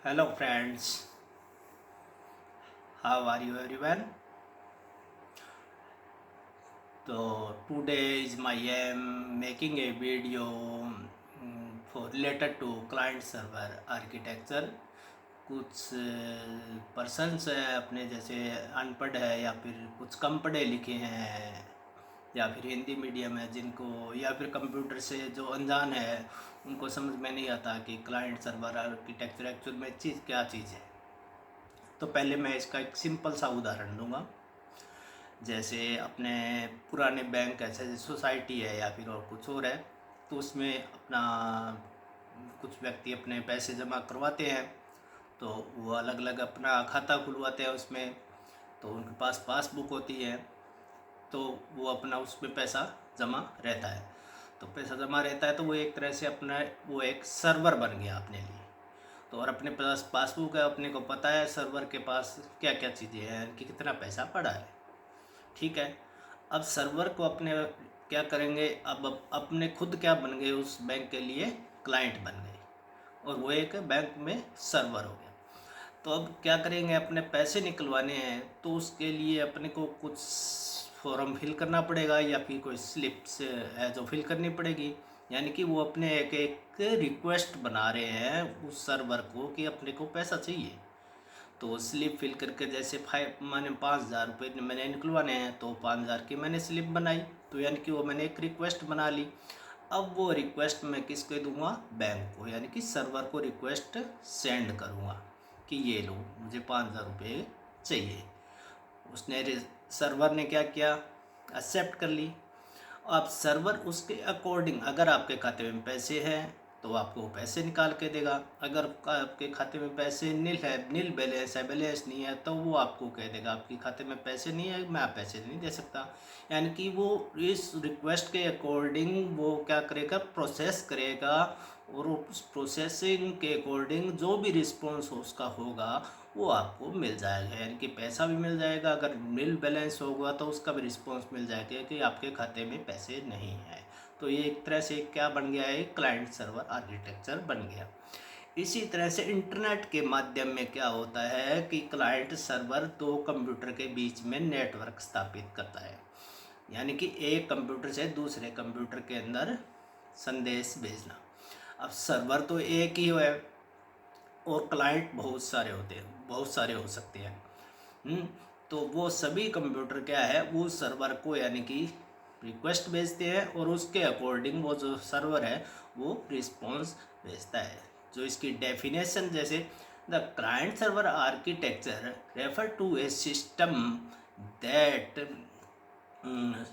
Hello friends, how are you everyone? So today is my aim making a video for related to client server architecture. कुछ persons है अपने जैसे अनपढ़ है या फिर कुछ कम पढ़े लिखे हैं या फिर हिंदी मीडियम है जिनको या फिर कंप्यूटर से जो अनजान है उनको समझ में नहीं आता कि क्लाइंट सर्वर आर्किटेक्चर एक्चुअल में चीज़ क्या चीज़ है। तो पहले मैं इसका एक सिंपल सा उदाहरण दूंगा। जैसे अपने पुराने बैंक ऐसे सोसाइटी है या फिर और कुछ और है, तो उसमें अपना कुछ व्यक्ति अपने पैसे जमा करवाते हैं, तो वो अलग अलग अपना खाता खुलवाते हैं उसमें। तो उनके पास पासबुक होती है, तो वो अपना उसमें पैसा जमा रहता है। तो पैसा जमा रहता है तो वो एक तरह से अपना वो एक सर्वर बन गया अपने लिए। तो और अपने पास पासबुक है, अपने को पता है सर्वर के पास क्या क्या चीज़ें हैं कि कितना पैसा पड़ा है। ठीक है। अब सर्वर को अपने क्या करेंगे, अब अपने खुद क्या बन गए, उस बैंक के लिए क्लाइंट बन गए और वो एक बैंक में सर्वर हो गया। तो अब क्या करेंगे, अपने पैसे निकलवाने हैं तो उसके लिए अपने को कुछ फॉर्म फिल करना पड़ेगा या फिर कोई स्लिप्स है जो फिल करनी पड़ेगी। यानी कि वो अपने एक एक रिक्वेस्ट बना रहे हैं उस सर्वर को कि अपने को पैसा चाहिए। तो स्लिप फिल करके जैसे मैंने 5,000 रुपये मैंने निकलवाने हैं, तो 5,000 की मैंने स्लिप बनाई। तो यानी कि वो मैंने एक रिक्वेस्ट बना ली। अब वो रिक्वेस्ट मैं किसके दूंगा, बैंक को, यानी कि सर्वर को रिक्वेस्ट सेंड करूँगा कि ये लो मुझे 5,000 रुपये चाहिए। उसने सर्वर ने क्या किया, एक्सेप्ट कर ली। अब सर्वर उसके अकॉर्डिंग, अगर आपके खाते में पैसे हैं तो आपको पैसे निकाल के देगा। अगर आपके खाते में पैसे नील है, नील बैलेंस है, बैलेंस नहीं है, तो वो आपको कह देगा आपके खाते में पैसे नहीं है, मैं पैसे नहीं दे सकता। यानी कि वो इस रिक्वेस्ट के अकॉर्डिंग वो क्या करेगा, प्रोसेस करेगा और उस प्रोसेसिंग के अकॉर्डिंग जो भी रिस्पॉन्स उसका होगा वो आपको मिल जाएगा। यानी कि पैसा भी मिल जाएगा, अगर नील बैलेंस होगा तो उसका भी रिस्पॉन्स मिल जाएगा कि आपके खाते में पैसे नहीं हैं। तो ये एक तरह से क्या बन गया है, क्लाइंट सर्वर आर्किटेक्चर बन गया। इसी तरह से इंटरनेट के माध्यम में क्या होता है कि क्लाइंट सर्वर दो कंप्यूटर के बीच में नेटवर्क स्थापित करता है। यानी कि एक कंप्यूटर से दूसरे कंप्यूटर के अंदर संदेश भेजना। अब सर्वर तो एक ही है और क्लाइंट बहुत सारे होते हैं, बहुत सारे हो सकते हैं। तो वो सभी कंप्यूटर क्या है, वो सर्वर को यानी कि रिक्वेस्ट भेजते हैं और उसके अकॉर्डिंग वो जो सर्वर है वो रिस्पॉन्स भेजता है। जो इसकी डेफिनेशन जैसे, the client server architecture refer to a that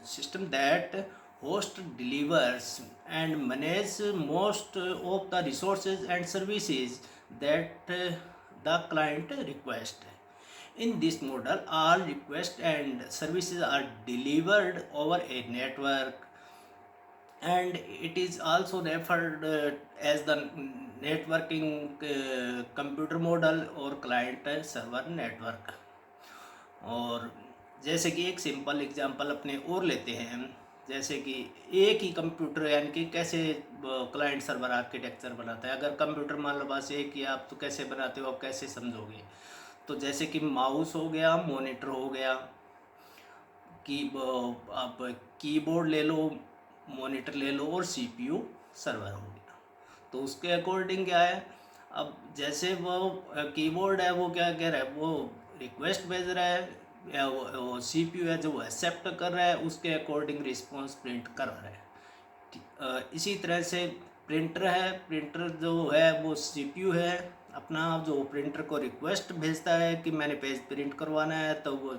system that host delivers and manage most of the resources and services that the client request. In this model, all requests and services are delivered over a network, and it is also referred as the networking computer model or client server network. और जैसे कि एक simple example अपने और लेते हैं, जैसे कि एक ही कंप्यूटर यानी कि कैसे क्लाइंट सर्वर आर्किटेक्चर बनाता है। अगर कंप्यूटर मान लो बस एक ही, आप तो कैसे बनाते हो, आप कैसे समझोगे। तो जैसे कि माउस हो गया, मॉनिटर हो गया, की आप कीबोर्ड ले लो, मॉनिटर ले लो और सीपीयू सर्वर हो गया। तो उसके अकॉर्डिंग क्या है, अब जैसे वो कीबोर्ड है वो क्या कह रहा है, वो रिक्वेस्ट भेज रहा है, या वो सीपीयू है जो वो एक्सेप्ट कर रहा है, उसके अकॉर्डिंग रिस्पॉन्स प्रिंट कर रहा है। इसी तरह से प्रिंटर है, प्रिंटर जो है वो सीपीयू है अपना, जो प्रिंटर को रिक्वेस्ट भेजता है कि मैंने पेज प्रिंट करवाना है, तो वो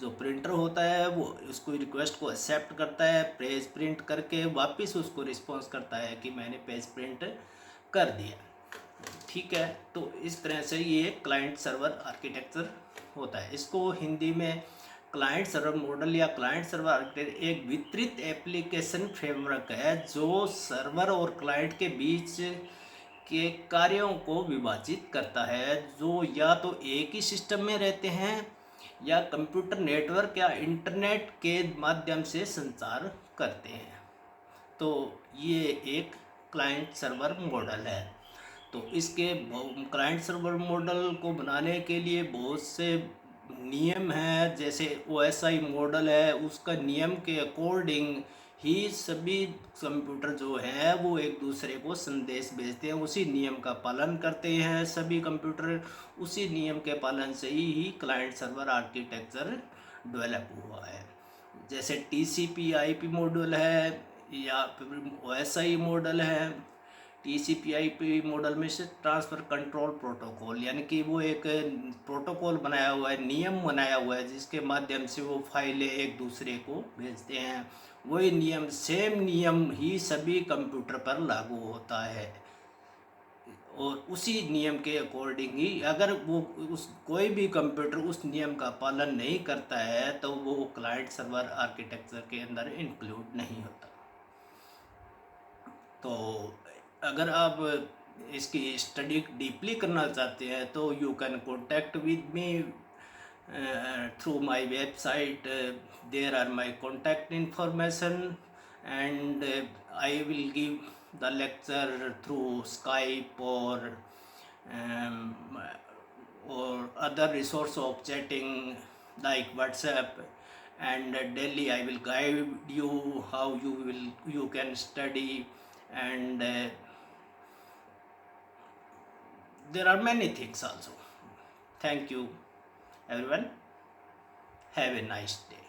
जो प्रिंटर होता है वो उसको रिक्वेस्ट को एक्सेप्ट करता है, पेज प्रिंट करके वापस उसको रिस्पॉन्स करता है कि मैंने पेज प्रिंट कर दिया। ठीक है। तो इस तरह से ये क्लाइंट सर्वर आर्किटेक्चर होता है। इसको हिंदी में क्लाइंट सर्वर मॉडल या क्लाइंट सर्वर आर्किटेक्चर एक वितरित एप्लीकेशन फ्रेमवर्क है जो सर्वर और क्लाइंट के बीच के कार्यों को विभाजित करता है, जो या तो एक ही सिस्टम में रहते हैं या कंप्यूटर नेटवर्क या इंटरनेट के माध्यम से संचार करते हैं। तो ये एक क्लाइंट सर्वर मॉडल है। तो इसके क्लाइंट सर्वर मॉडल को बनाने के लिए बहुत से नियम हैं। जैसे OSI मॉडल है, उसका नियम के अकॉर्डिंग ही सभी कंप्यूटर जो हैं वो एक दूसरे को संदेश भेजते हैं, उसी नियम का पालन करते हैं सभी कंप्यूटर। उसी नियम के पालन से ही क्लाइंट सर्वर आर्किटेक्चर डेवलप हुआ है। जैसे TCP IP मॉडल है या फिर OSI मॉडल है। TCP IP मॉडल में से ट्रांसफ़र कंट्रोल प्रोटोकॉल, यानी कि वो एक प्रोटोकॉल बनाया हुआ है, नियम बनाया हुआ है, जिसके माध्यम से वो फाइलें एक दूसरे को भेजते हैं। वही नियम, सेम नियम ही सभी कंप्यूटर पर लागू होता है। और उसी नियम के अकॉर्डिंग ही अगर वो उस कोई भी कंप्यूटर उस नियम का पालन नहीं करता है तो वो क्लाइंट सर्वर आर्किटेक्चर के अंदर इंक्लूड नहीं होता। तो अगर आप इसकी स्टडी डीपली करना चाहते हैं तो you can contact with me through my website. There are my contact information and I will give the lecture through Skype um, or other resource of chatting like WhatsApp, and daily I will guide you how you can study, and there are many things also. Thank you everyone, have a nice day.